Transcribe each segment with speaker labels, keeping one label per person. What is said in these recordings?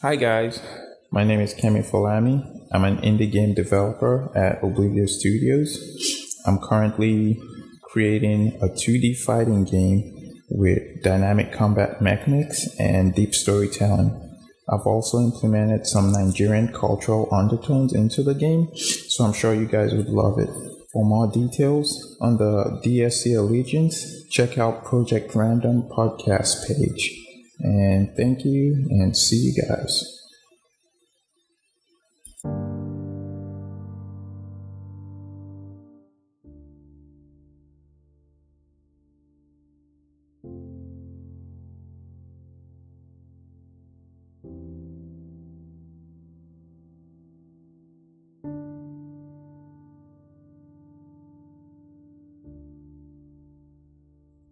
Speaker 1: Hi guys, my name is Kemi Folami. I'm an indie game developer at Oblivion Studios. I'm currently creating a 2D fighting game with dynamic combat mechanics and deep storytelling. I've also implemented some Nigerian cultural undertones into the game, so I'm sure you guys would love it. For more details on the DSC Allegiance, check out Project Random podcast page. And thank you, and see you guys.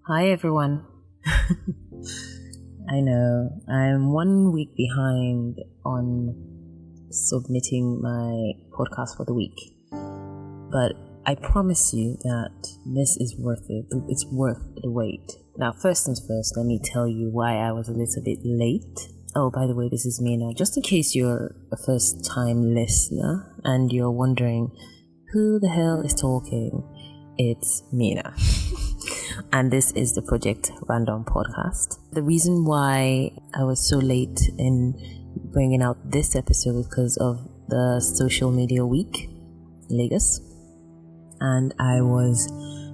Speaker 2: Hi everyone. I know I'm 1 week behind on submitting my podcast for the week, but I promise you that this is worth it. It's worth the wait. Now, first things first, let me tell you why I was a little bit late. Oh, by the way, this is Mina. Just in case you're a first-time listener and you're wondering who the hell is talking, it's Mina. And this is the Project Random podcast. The reason why I was so late in bringing out this episode is because of the social media week in Lagos. And I was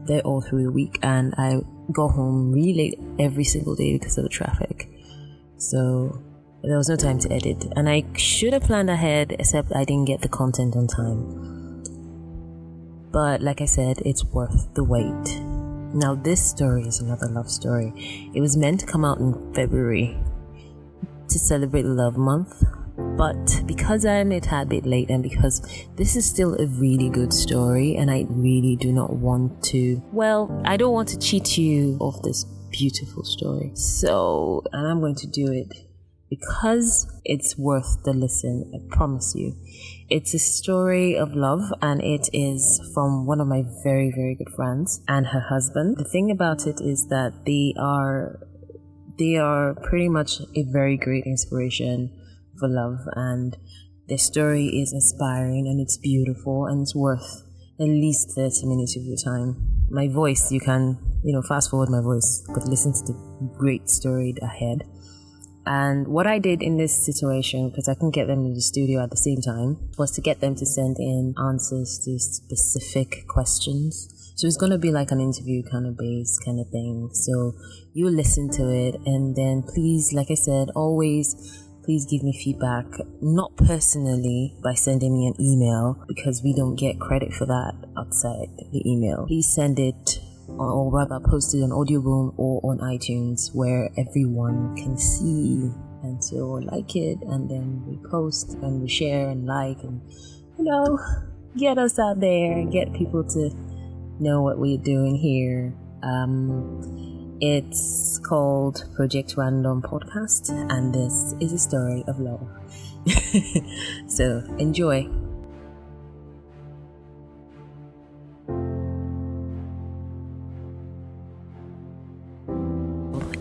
Speaker 2: there all through the week, and I got home really late every single day because of the traffic. So there was no time to edit. And I should have planned ahead, except I didn't get the content on time. But like I said, it's worth the wait. Now, this story is another love story. It was meant to come out in February to celebrate Love Month, but because I'm a tad bit late and because this is still a really good story and I really do not want to, I don't want to cheat you of this beautiful story. So, and I'm going to do it because it's worth the listen, I promise you. It's a story of love, and it is from one of my very, very good friends and her husband. The thing about it is that they are pretty much a very great inspiration for love, and their story is inspiring and it's beautiful and it's worth at least 30 minutes of your time. My voice, you can, fast forward my voice, but listen to the great story ahead. And what I did in this situation, because I couldn't get them in the studio at the same time, was to get them to send in answers to specific questions. So it's going to be like an interview kind of based kind of thing. So you listen to it, and then please, like I said, please give me feedback, not personally by sending me an email, because we don't get credit for that outside the email. Please send it, or rather post it on Audioboom or on iTunes where everyone can see, and so like it, and then we post and we share and like, and get us out there and get people to know what we're doing here. It's called Project Random Podcast, and this is a story of love. So enjoy.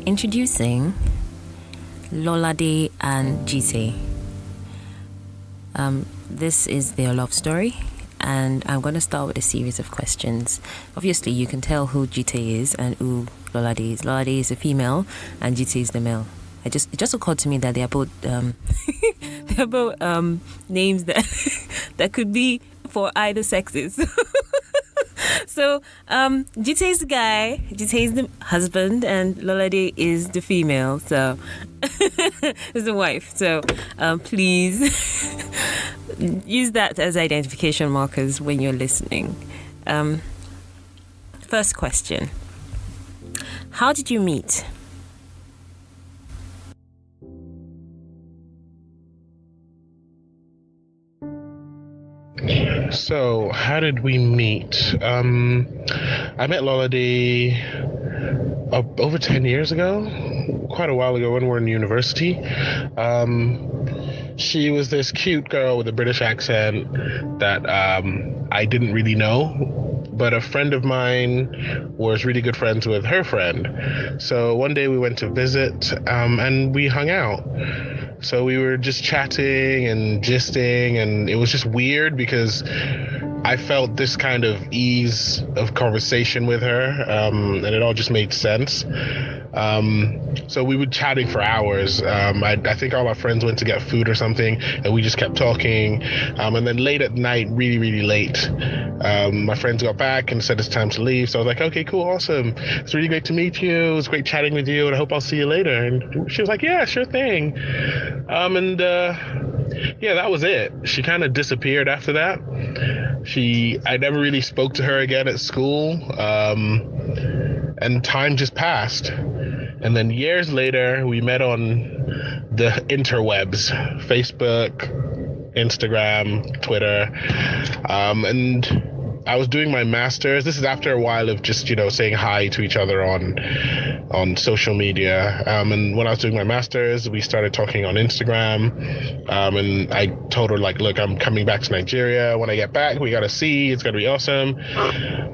Speaker 2: Introducing Lolade and Jite. This is their love story, and I'm going to start with a series of questions. Obviously, you can tell who Jite is and who Lolade is. Lolade is a female, and Jite is the male. It just occurred to me that they are both names that could be for either sexes. So, Jite is the guy, Jite is the husband, and Lolade is the female, so, is the wife. So, please use that as identification markers when you're listening. First question. How did you meet?
Speaker 3: So, how did we meet? I met Lolade over 10 years ago, quite a while ago when we were in university. She was this cute girl with a British accent that I didn't really know, but a friend of mine was really good friends with her friend. So one day we went to visit and we hung out. So we were just chatting and gisting, and it was just weird because I felt this kind of ease of conversation with her, and it all just made sense. So we were chatting for hours. I think all our friends went to get food or something, and we just kept talking. And then late at night, really, really late, my friends got back and said it's time to leave. So I was like, okay, cool, awesome. It's really great to meet you. It was great chatting with you, and I hope I'll see you later. And she was like, yeah, sure thing. Yeah, that was it. She kind of disappeared after that. I never really spoke to her again at school. And time just passed. And then years later, we met on the interwebs, Facebook, Instagram, Twitter. And I was doing my master's. This is after a while of just, saying hi to each other on social media. And when I was doing my master's, we started talking on Instagram. And I told her, look, I'm coming back to Nigeria. When I get back, we got to see. It's going to be awesome.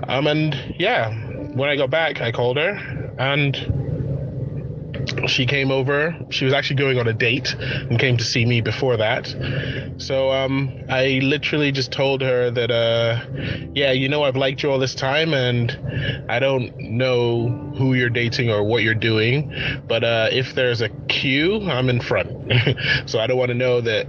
Speaker 3: And yeah, when I got back, I called her, and she came over. She was actually going on a date and came to see me before that. So I literally just told her that, I've liked you all this time, and I don't know who you're dating or what you're doing, but if there's a queue, I'm in front. So I don't want to know that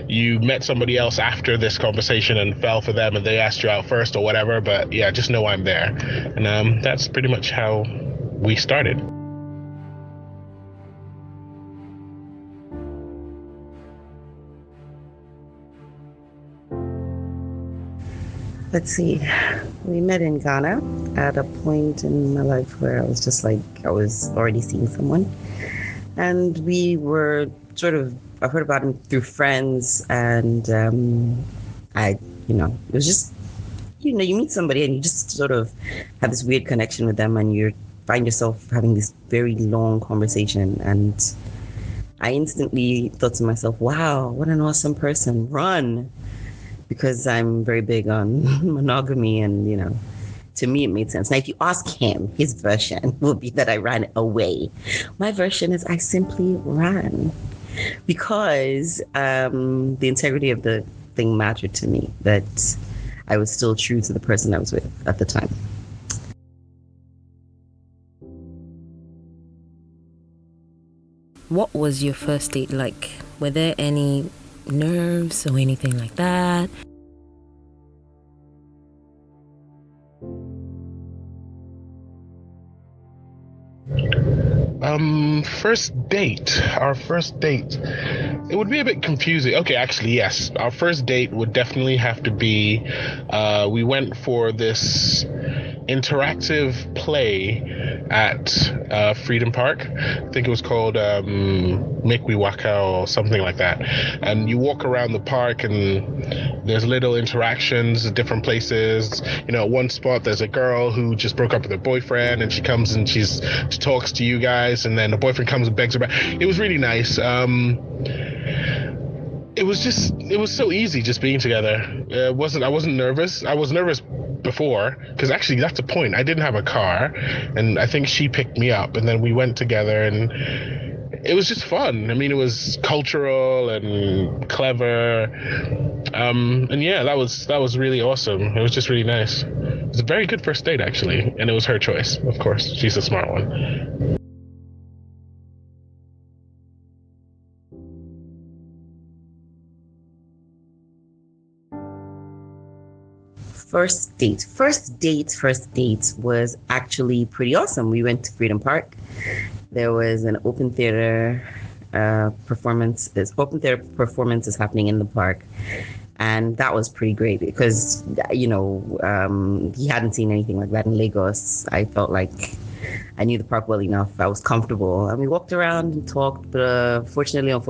Speaker 3: you met somebody else after this conversation and fell for them and they asked you out first or whatever, but yeah, just know I'm there. And that's pretty much how we started.
Speaker 4: Let's see. We met in Ghana at a point in my life where I was just I was already seeing someone. And we were I heard about him through friends, and it was just, you meet somebody and you just sort of have this weird connection with them, and you find yourself having this very long conversation. And I instantly thought to myself, wow, what an awesome person. Run. Because I'm very big on monogamy, and, to me, it made sense. Now, if you ask him, his version will be that I ran away. My version is I simply ran because the integrity of the thing mattered to me, that I was still true to the person I was with at the time.
Speaker 2: What was your first date like? Were there any nerves or anything like that?
Speaker 3: Our first date, it would be a bit confusing. Okay, actually, yes. Our first date would definitely have to be, we went for this interactive play at Freedom Park. I think it was called Make We Waka or something like that. And you walk around the park and there's little interactions at different places. At one spot there's a girl who just broke up with her boyfriend, and she comes and she talks to you guys, and then the boyfriend comes and begs her back. It was really nice. It was so easy just being together. I wasn't nervous. I was nervous before, because actually that's the point. I didn't have a car, and I think she picked me up, and then we went together, and it was just fun. I mean, it was cultural and clever, and yeah, that was really awesome. It was just really nice. It was a very good first date, actually, and it was her choice, of course. She's a smart one.
Speaker 4: First date was actually pretty awesome. We went to Freedom Park. There was an open theater performance. This open theater performance is happening in the park, and that was pretty great because he hadn't seen anything like that in Lagos. I felt like I knew the park well enough. I was comfortable, and we walked around and talked. But unfortunately, an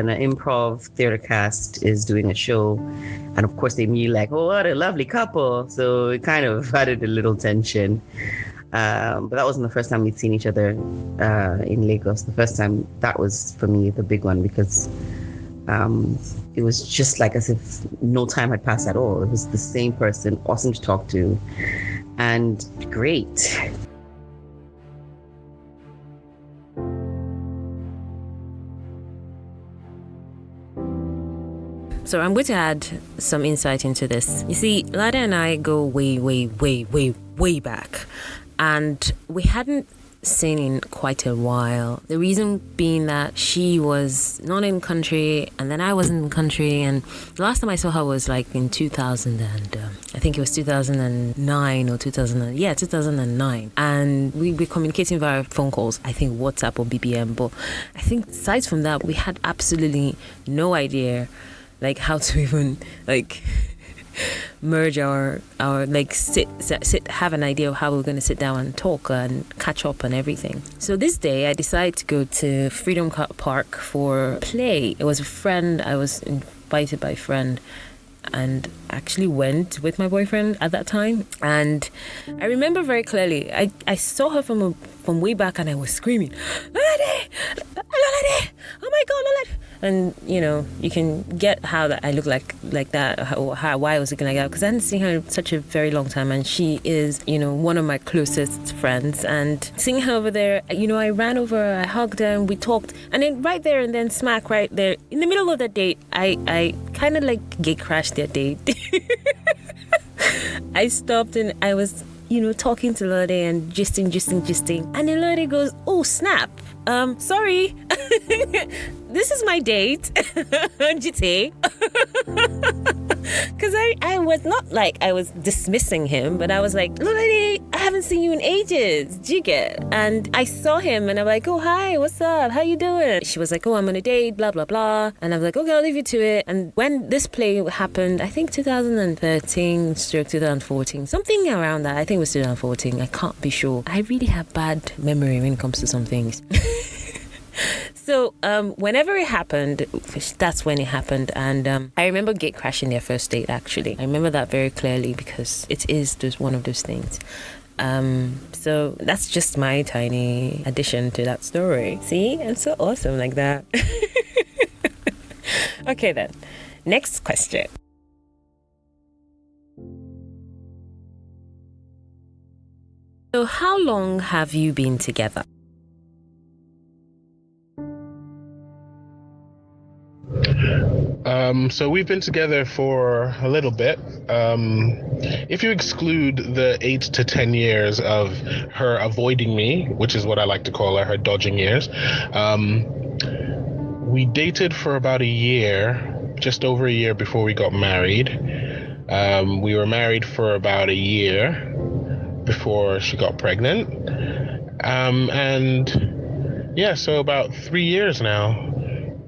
Speaker 4: improv theater cast is doing a show, and of course they knew oh, what a lovely couple. So it kind of added a little tension. But that wasn't the first time we'd seen each other in Lagos. The first time, that was for me the big one, because it was just as if no time had passed at all. It was the same person, awesome to talk to, and great.
Speaker 2: So I'm going to add some insight into this. You see, Lada and I go way back, and we hadn't seen in quite a while. The reason being that she was not in country and then I wasn't in country, and the last time I saw her was like in 2000 and I think it was 2009 or 2009, and we were communicating via phone calls, I think WhatsApp or BBM, but I think aside from that we had absolutely no idea like how to even like merge our like sit have an idea of how we're going to sit down and talk and catch up and everything. So this day I decided to go to Freedom Park for play. It was a friend, I was invited by a friend, and actually went with my boyfriend at that time. And I remember very clearly I saw her from way back, and I was screaming, Lolade! Lolade! Oh my god, Lolade! And you know, you can get how that I look like that, or why I was looking like that, because I hadn't seen her in such a very long time, and she is, you know, one of my closest friends. And seeing her over there, you know, I ran over, I hugged her, and we talked, and then right there and then smack right there in the middle of that date, I kind of like gate crashed their date. I stopped and I was, you know, talking to Lode and gisting, and then Lode goes, oh snap, sorry, this is my date, GT. Because I was not like I was dismissing him, but I was like, Lode, I haven't seen you in ages, do you get? And I saw him and I'm like, oh hi, what's up, how you doing? She was like, oh, I'm on a date, blah blah blah. And I was like, okay, I'll leave you to it. And when this play happened, I think 2013 stroke 2014, something around that, I think it was 2014, I can't be sure. I really have bad memory when it comes to some things. So whenever it happened, that's when it happened. And I remember gate crashing their first date, actually. I remember that very clearly because it is just one of those things. So that's just my tiny addition to that story. See, I'm so awesome like that. Okay then, next question. So how long have you been together?
Speaker 3: So we've been together for a little bit. If you exclude the 8 to 10 years of her avoiding me, which is what I like to call her dodging years, we dated for about a year, just over a year before we got married. We were married for about a year before she got pregnant. And yeah, so about 3 years now.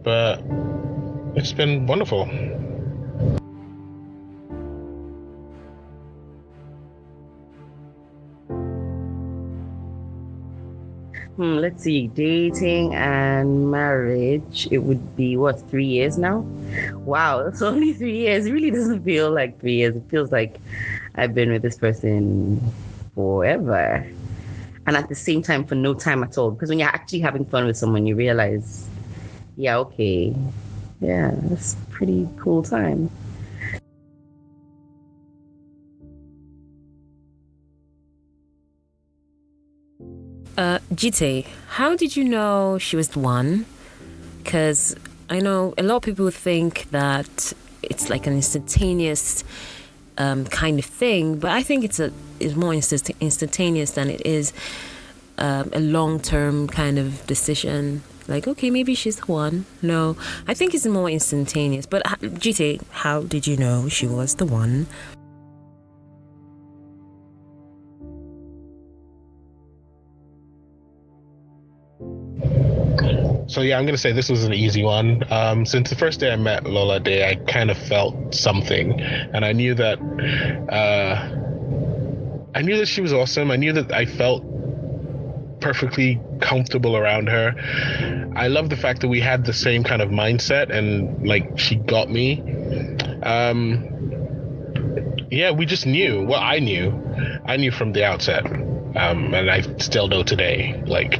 Speaker 3: But it's been wonderful.
Speaker 4: Let's see, dating and marriage, it would be what, 3 years now? Wow, it's only 3 years. It really doesn't feel like 3 years. It feels like I've been with this person forever. And at the same time, for no time at all. Because when you're actually having fun with someone, you realize, yeah, okay. Yeah, that's a pretty cool time.
Speaker 2: Jite, how did you know she was the one? Because I know a lot of people think that it's like an instantaneous kind of thing, but I think it's more instantaneous than it is a long-term kind of decision. Like, okay, maybe she's the one. No, I think it's more instantaneous. But Jite, how did you know she was the one?
Speaker 3: So yeah, I'm gonna say this was an easy one. Since the first day I met Lola Day, I kind of felt something, and I knew that she was awesome. I knew that I felt perfectly comfortable around her. I love the fact that we had the same kind of mindset, and like she got me. Yeah, we just knew. Well, I knew from the outset, and I still know today. Like,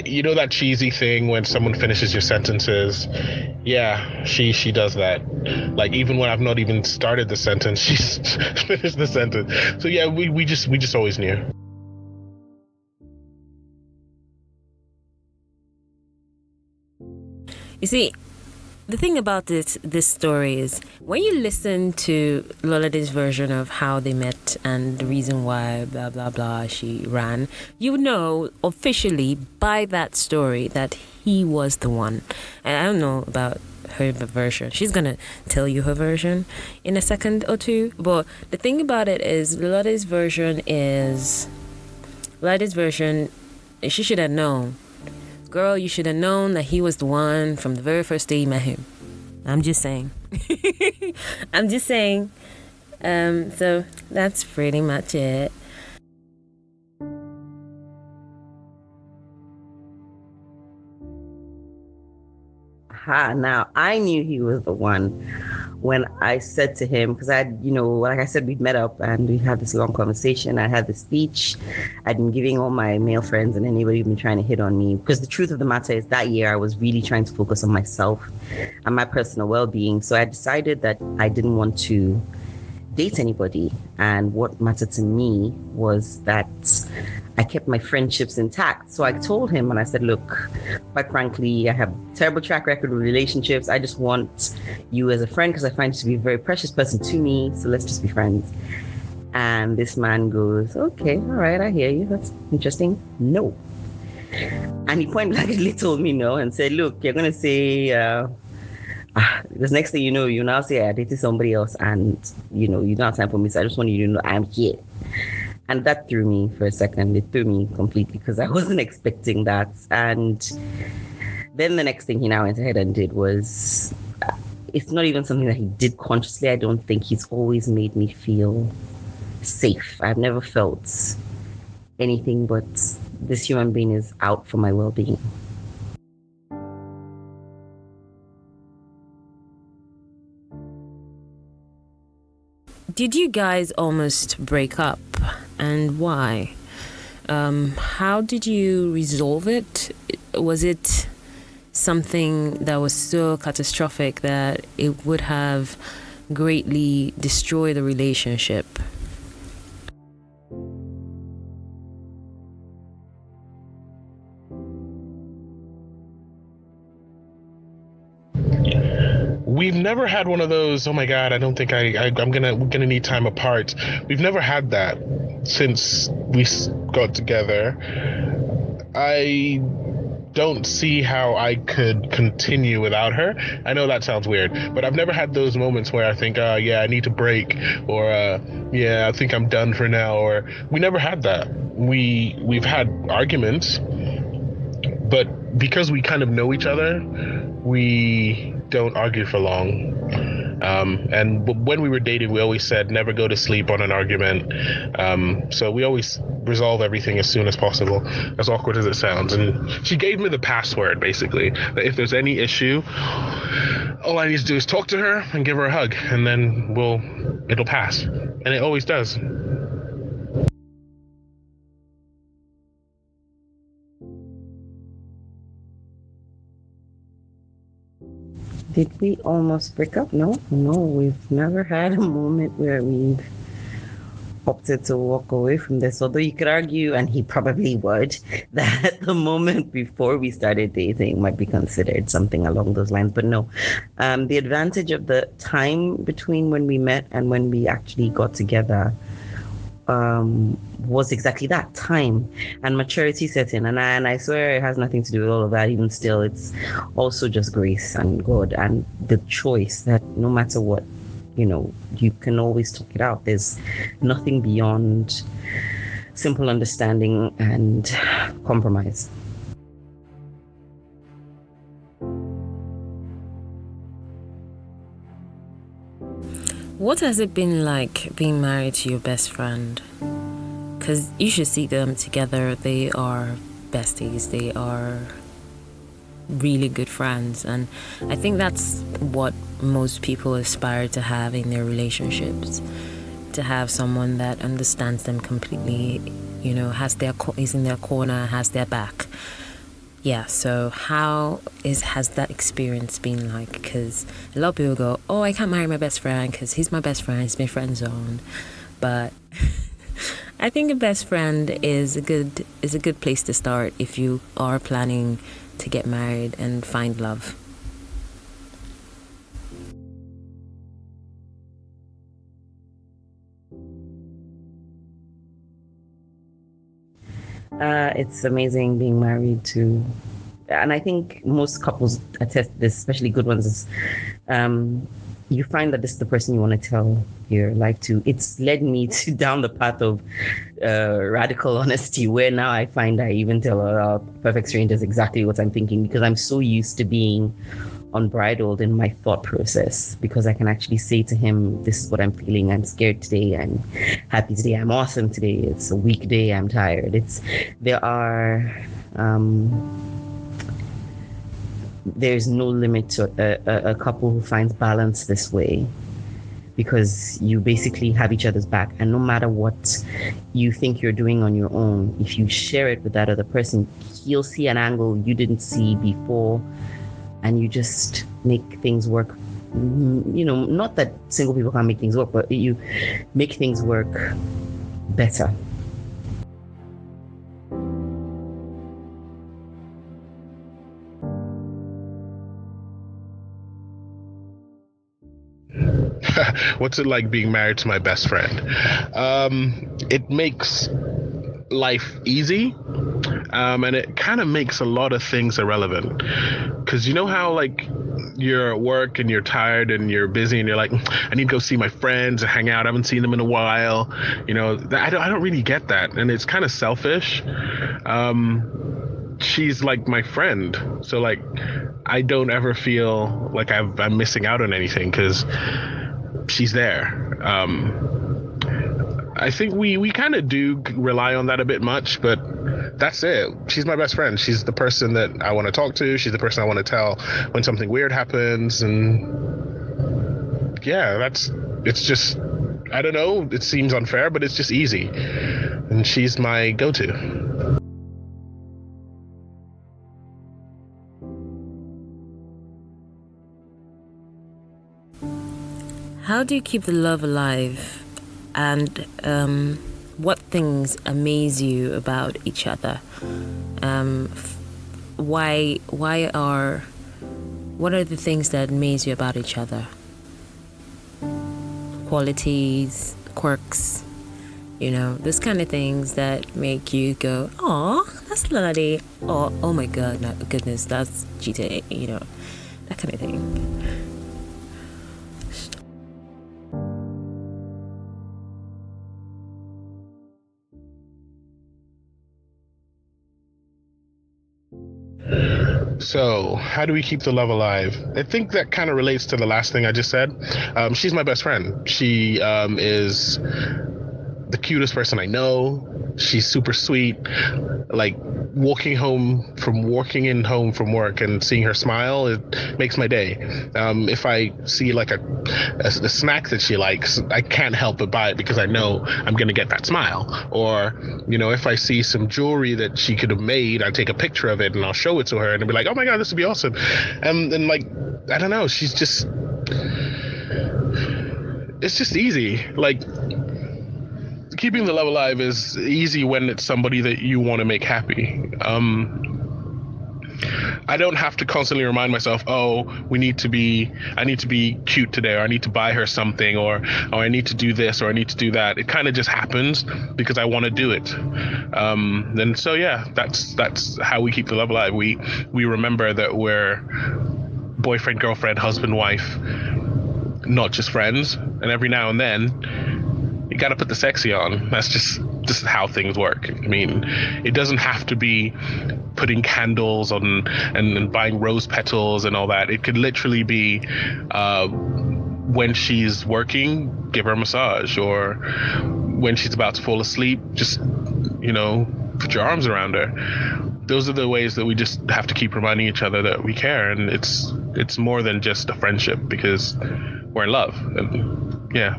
Speaker 3: you know that cheesy thing when someone finishes your sentences? Yeah, she does that. Like, even when I've not even started the sentence, she's finished the sentence. So yeah, we just always knew.
Speaker 2: You see, the thing about this story is when you listen to Lolade's version of how they met and the reason why blah blah blah she ran, you know officially by that story that he was the one. And I don't know about her version. She's gonna tell you her version in a second or two. But the thing about it is Lolade's version, she should have known. Girl, you should have known that he was the one from the very first day you met him. I'm just saying. I'm just saying. So that's pretty much it.
Speaker 4: Now I knew he was the one when I said to him, because like I said, we'd met up and we had this long conversation. I had the speech. I'd been giving all my male friends and anybody who'd been trying to hit on me, because the truth of the matter is that year I was really trying to focus on myself and my personal well-being. So I decided that I didn't want to date anybody. And what mattered to me was that I kept my friendships intact. So I told him and I said, look, quite frankly, I have a terrible track record with relationships. I just want you as a friend because I find you to be a very precious person to me. So let's just be friends. And this man goes, okay, all right, I hear you. That's interesting. No. And he point blankly told me no and said, look, you're going to say, this next thing you know, you now say I dated somebody else and, you don't have time for me. So I just want you to know I'm here. And that threw me for a second. It threw me completely because I wasn't expecting that. And then the next thing he now went ahead and did was, it's not even something that he did consciously. I don't think he's always made me feel safe. I've never felt anything but this human being is out for my well-being.
Speaker 2: Did you guys almost break up? And why? How did you resolve it? Was it something that was so catastrophic that it would have greatly destroyed the relationship?
Speaker 3: We've never had one of those. Oh my God! I don't think we're gonna need time apart. We've never had that since we got together. I don't see how I could continue without her. I know that sounds weird, but I've never had those moments where I think, yeah, I need to break, or yeah, I think I'm done for now. Or we never had that. We've had arguments, but because we kind of know each other, we don't argue for long. And when we were dating, we always said never go to sleep on an argument. So we always resolve everything as soon as possible, as awkward as it sounds. And she gave me the password, basically, that if there's any issue, all I need to do is talk to her and give her a hug, and then it'll pass. And it always does.
Speaker 4: Did we almost break up? No, we've never had a moment where we've opted to walk away from this. Although you could argue, and he probably would, that the moment before we started dating might be considered something along those lines. But no, the advantage of the time between when we met and when we actually got together was exactly that, time and maturity set in, and I swear it has nothing to do with all of that. Even still, it's also just grace and God and the choice that no matter what, you can always talk it out. There's nothing beyond simple understanding and compromise.
Speaker 2: What has it been like being married to your best friend? Because you should see them together. They are besties. They are really good friends. And I think that's what most people aspire to have in their relationships. To have someone that understands them completely, is in their corner, has their back. Yeah, so how has that experience been like? Because a lot of people go, oh, I can't marry my best friend because he's my best friend, he's been friend zoned. But I think a best friend is a good place to start if you are planning to get married and find love.
Speaker 4: It's amazing being married to, and I think most couples attest to this, especially good ones, is um, you find that this is the person you want to tell your life to. It's led me to down the path of radical honesty, where now I find I even tell perfect strangers exactly what I'm thinking because I'm so used to being unbridled in my thought process because I can actually say to him, this is what I'm feeling. I'm scared today. I'm happy today. I'm awesome today. It's a weekday. I'm tired. There are, there's no limit to a couple who finds balance this way because you basically have each other's back. And no matter what you think you're doing on your own, if you share it with that other person, he'll see an angle you didn't see before. And you just make things work. Not that single people can't make things work, but you make things work better.
Speaker 3: What's it like being married to my best friend? It makes life easy, and it kind of makes a lot of things irrelevant. Because you know how like you're at work and you're tired and you're busy and you're like, I need to go see my friends and hang out. I haven't seen them in a while. I don't really get that, and it's kind of selfish. She's like my friend, so like I don't ever feel like I'm missing out on anything because she's there. I think we kind of do rely on that a bit much, but that's it. She's my best friend. She's the person that I want to talk to. She's the person I want to tell when something weird happens. And yeah, it's just, I don't know, it seems unfair, but it's just easy. And she's my go-to.
Speaker 2: How do you keep the love alive? And what things amaze you about each other? What are the things that amaze you about each other? Qualities, quirks, those kind of things that make you go, "Aw, that's lovely," or "Oh my God, no, goodness, that's cheating," that kind of thing.
Speaker 3: So, how do we keep the love alive? I think that kind of relates to the last thing I just said. She's my best friend. She is the cutest person I know. She's super sweet. Like working in home from work and seeing her smile, it makes my day. If I see like a snack that she likes, I can't help but buy it because I know I'm gonna get that smile. Or if I see some jewelry that she could have made, I take a picture of it and I'll show it to her and I'll be like, oh my God, this would be awesome. And like, I don't know, she's just, it's just easy. Like, keeping the love alive is easy when it's somebody that you want to make happy. I don't have to constantly remind myself, oh, I need to be cute today, or I need to buy her something, or I need to do this, or I need to do that. It kind of just happens because I want to do it. And so, yeah, that's how we keep the love alive. We remember that we're boyfriend, girlfriend, husband, wife, not just friends. And every now and then, you got to put the sexy on. That's just how things work. I mean, it doesn't have to be putting candles on and buying rose petals and all that. It could literally be when she's working, give her a massage, or when she's about to fall asleep, just put your arms around her. Those are the ways that we just have to keep reminding each other that we care, and it's more than just a friendship because we're in love. And yeah.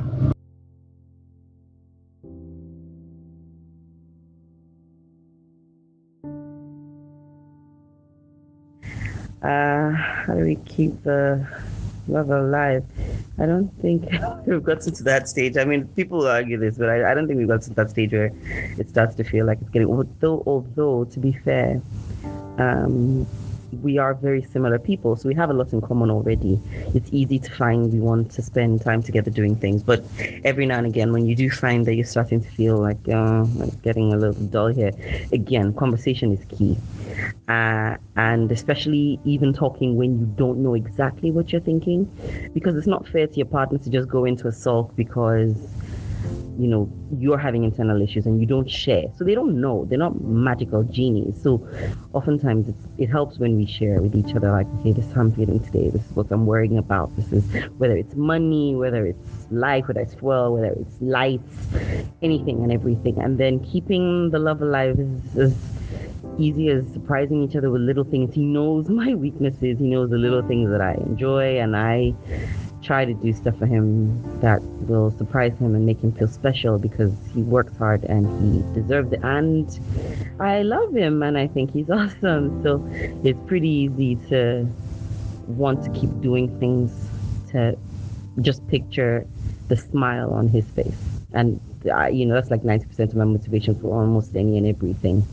Speaker 4: How do we keep the love alive? I don't think we've gotten to that stage. I mean, people argue this, but I don't think we've gotten to that stage where it starts to feel like it's getting. Although to be fair, we are very similar people, so we have a lot in common already. It's easy to find we want to spend time together doing things, but every now and again, when you do find that you're starting to feel like getting a little dull here, again, conversation is key. And especially even talking when you don't know exactly what you're thinking, because it's not fair to your partner to just go into a sulk because you're having internal issues and you don't share, so they don't know, they're not magical genies. So oftentimes it helps when we share with each other, like, okay, this is how I'm feeling today, this is what I'm worrying about, this is whether it's money, whether it's life, whether it's fuel, whether it's lights, anything and everything. And then keeping the love alive is as easy as surprising each other with little things. He knows my weaknesses, he knows the little things that I enjoy, and I try to do stuff for him that will surprise him and make him feel special, because he works hard and he deserves it, and I love him and I think he's awesome. So it's pretty easy to want to keep doing things to just picture the smile on his face, and that's like 90% of my motivation for almost any and everything.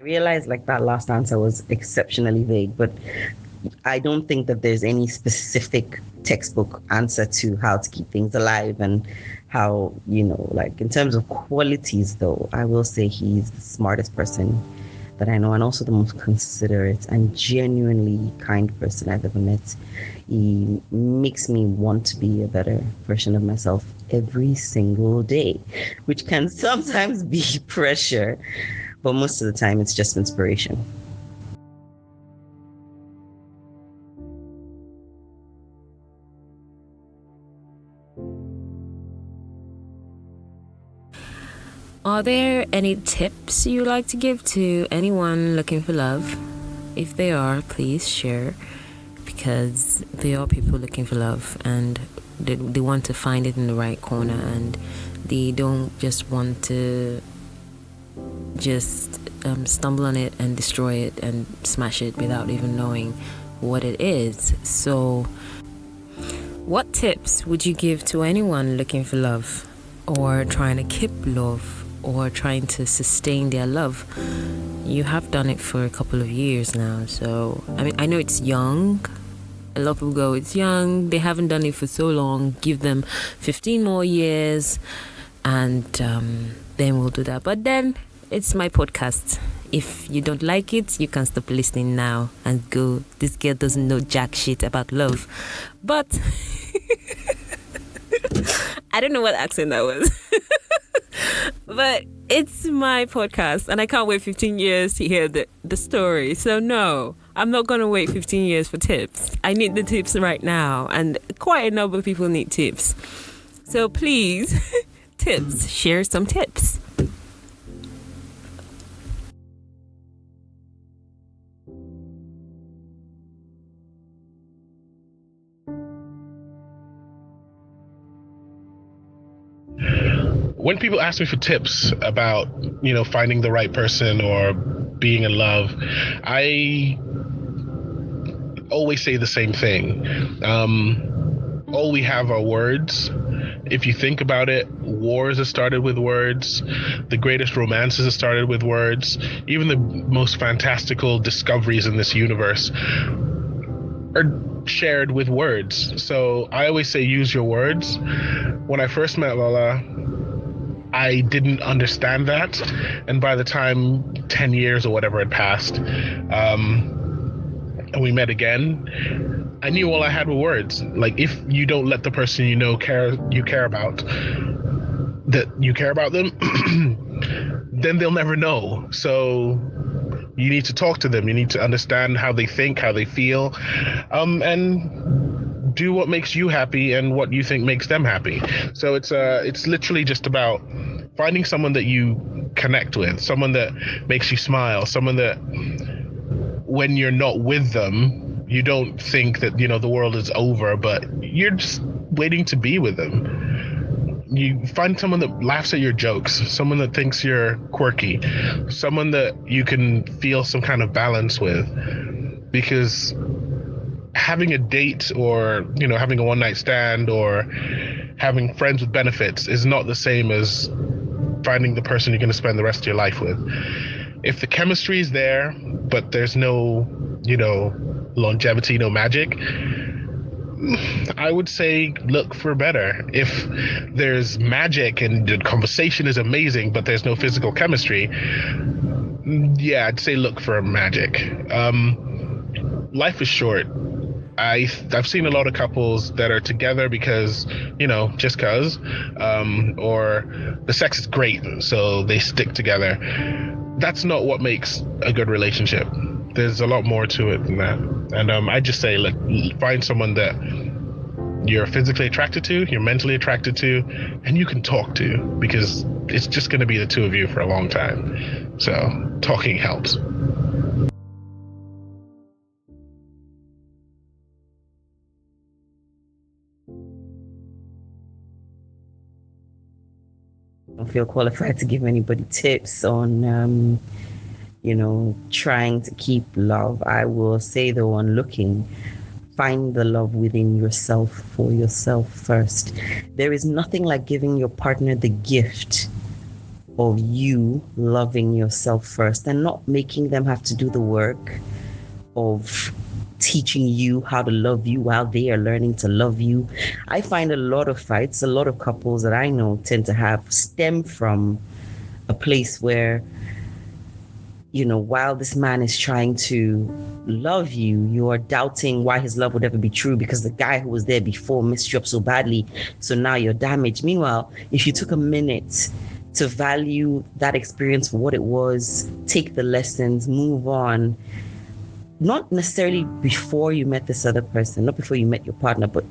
Speaker 4: I realized like that last answer was exceptionally vague, but I don't think that there's any specific textbook answer to how to keep things alive and how, like in terms of qualities though, I will say he's the smartest person that I know, and also the most considerate and genuinely kind person I've ever met. He makes me want to be a better version of myself every single day, which can sometimes be pressure, but most of the time it's just inspiration.
Speaker 2: Are there any tips you like to give to anyone looking for love? If there are, please share, because there are people looking for love and they want to find it in the right corner, and they don't just want to just stumble on it and destroy it and smash it without even knowing what it is. So what tips would you give to anyone looking for love, or trying to keep love, or trying to sustain their love? You have done it for a couple of years now, so I know it's young. A lot of people go, it's young, they haven't done it for so long, give them 15 more years and then we'll do that. But then it's my podcast. If you don't like it, you can stop listening now and go, this girl doesn't know jack shit about love. But I don't know what accent that was. But it's my podcast and I can't wait 15 years to hear the story. So no, I'm not going to wait 15 years for tips. I need the tips right now, and quite a number of people need tips. So please, tips, share some tips.
Speaker 3: When people ask me for tips about, finding the right person or being in love, I always say the same thing. All we have are words. If you think about it, wars have started with words. The greatest romances have started with words. Even the most fantastical discoveries in this universe are shared with words. So I always say use your words. When I first met Lola, I didn't understand that, and by the time 10 years or whatever had passed, and we met again, I knew all I had were words. Like, if you don't let the person you care about that you care about them, then they'll never know. So you need to talk to them. You need to understand how they think, how they feel, and do what makes you happy and what you think makes them happy. So it's literally just about finding someone that you connect with, someone that makes you smile, someone that when you're not with them, you don't think that, the world is over, but you're just waiting to be with them. You find someone that laughs at your jokes, someone that thinks you're quirky, someone that you can feel some kind of balance with, because having a date or, having a one-night stand or having friends with benefits is not the same as finding the person you're going to spend the rest of your life with. If the chemistry is there, but there's no, longevity, no magic, I would say look for better. If there's magic and the conversation is amazing, but there's no physical chemistry, yeah, I'd say look for magic. Life is short. I've seen a lot of couples that are together because, just cause, or the sex is great, so they stick together. That's not what makes a good relationship. There's a lot more to it than that. And I just say, find someone that you're physically attracted to, you're mentally attracted to, and you can talk to, because it's just going to be the two of you for a long time. So talking helps.
Speaker 4: I don't feel qualified to give anybody tips on, trying to keep love. I will say, though, on looking, find the love within yourself for yourself first. There is nothing like giving your partner the gift of you loving yourself first and not making them have to do the work of teaching you how to love you while they are learning to love you. I find a lot of fights, a lot of couples that I know tend to have stem from a place where, while this man is trying to love you, you are doubting why his love would ever be true because the guy who was there before messed you up so badly. So now you're damaged. Meanwhile, if you took a minute to value that experience for what it was, take the lessons, move on, not necessarily before you met this other person, not before you met your partner, but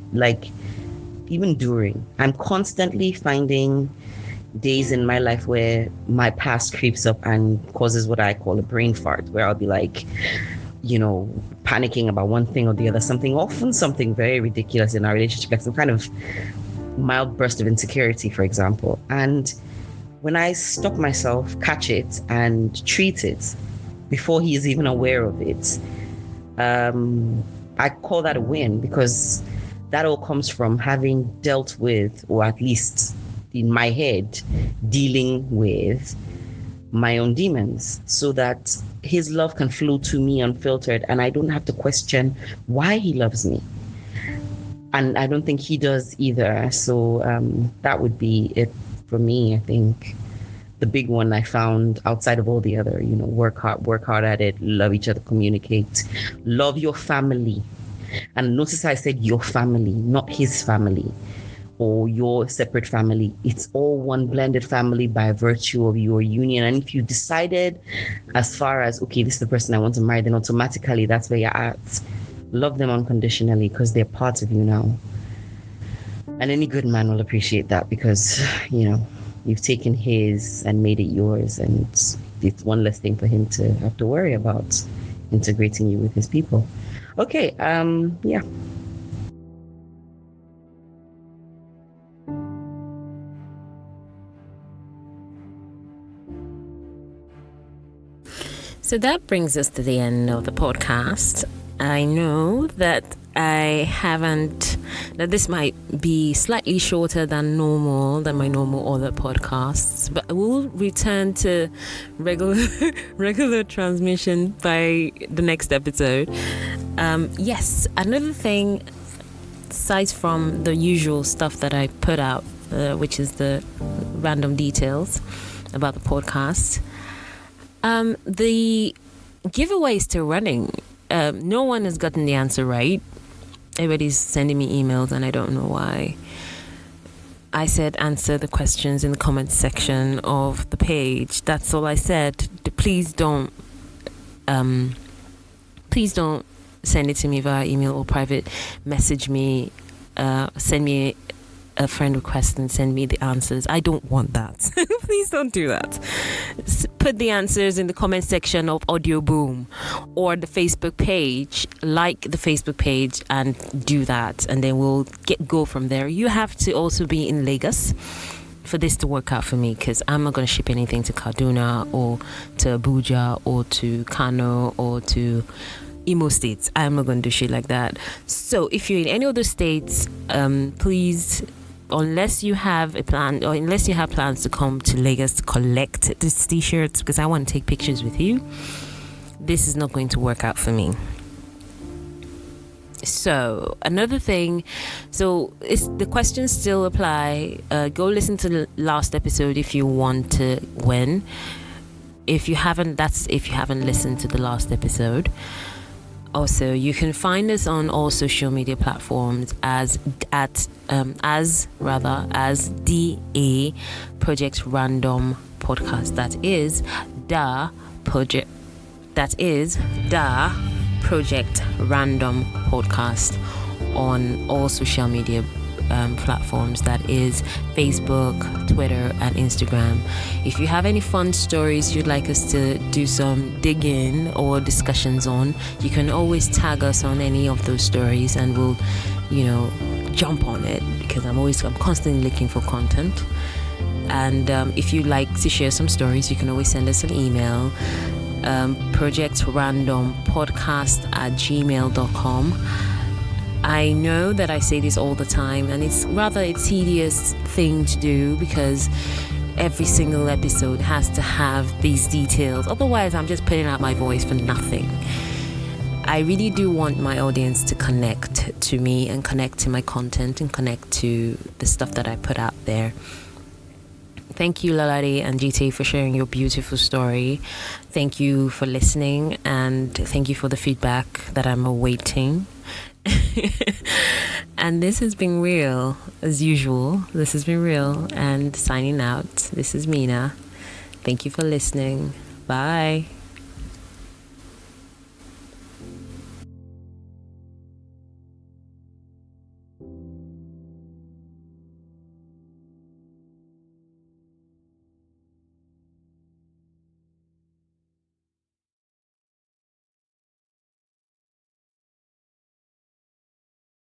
Speaker 4: even during. I'm constantly finding days in my life where my past creeps up and causes what I call a brain fart, where I'll be panicking about one thing or the other, often something very ridiculous in our relationship, like some kind of mild burst of insecurity, for example. And when I stop myself, catch it, and treat it before he is even aware of it, I call that a win, because that all comes from having dealt with, or at least in my head, dealing with my own demons, so that his love can flow to me unfiltered and I don't have to question why he loves me. And I don't think he does either. So that would be it for me. I think the big one I found outside of all the other, work hard at it, love each other, communicate, love your family. And notice I said your family, not his family or your separate family. It's all one blended family by virtue of your union. And if you decided as far as, okay, this is the person I want to marry, then automatically that's where you're at. Love them unconditionally because they're part of you now. And any good man will appreciate that because, you've taken his and made it yours, and it's one less thing for him to have to worry about integrating you with his people. Okay, yeah.
Speaker 2: So that brings us to the end of the podcast. I know that that this might be slightly shorter than my normal other podcasts, but we'll return to regular transmission by the next episode. Yes, another thing, aside from the usual stuff that I put out, which is the random details about the podcast, the giveaway is still running. No one has gotten the answer right. Everybody's sending me emails and I don't know why. I said answer the questions in the comments section of the page. That's all I said. Please don't send it to me via email or private message me. Send me a friend request and send me the answers. I don't want that. Please don't do that. Put the answers in the comment section of Audio Boom or the Facebook page. Like the Facebook page and do that, and then we'll go from there. You have to also be in Lagos for this to work out for me, because I'm not going to ship anything to Kaduna or to Abuja or to Kano or to Imo states. I'm not going to do shit like that. So if you're in any other states, please unless you have a plan, or unless you have plans to come to Lagos to collect these t-shirts, because I want to take pictures with you, this is not going to work out for me. So another thing, the questions still apply. Go listen to the last episode if you want to win. If you haven't listened to the last episode. Also, you can find us on all social media platforms as DA Project Random Podcast. That is the Project Random Podcast on all social media platforms. That is Facebook, Twitter, and Instagram. If you have any fun stories you'd like us to do some digging or discussions on, you can always tag us on any of those stories, and we'll, jump on it, because I'm constantly looking for content. And if you'd like to share some stories, you can always send us an email, projectrandompodcast@gmail.com. I know that I say this all the time, and it's rather a tedious thing to do, because every single episode has to have these details. Otherwise, I'm just putting out my voice for nothing. I really do want my audience to connect to me and connect to my content and connect to the stuff that I put out there. Thank you, Lalari and GT, for sharing your beautiful story. Thank you for listening, and thank you for the feedback that I'm awaiting. And this has been real, as usual. This has been real, and signing out. This is Mina. Thank you for listening. Bye.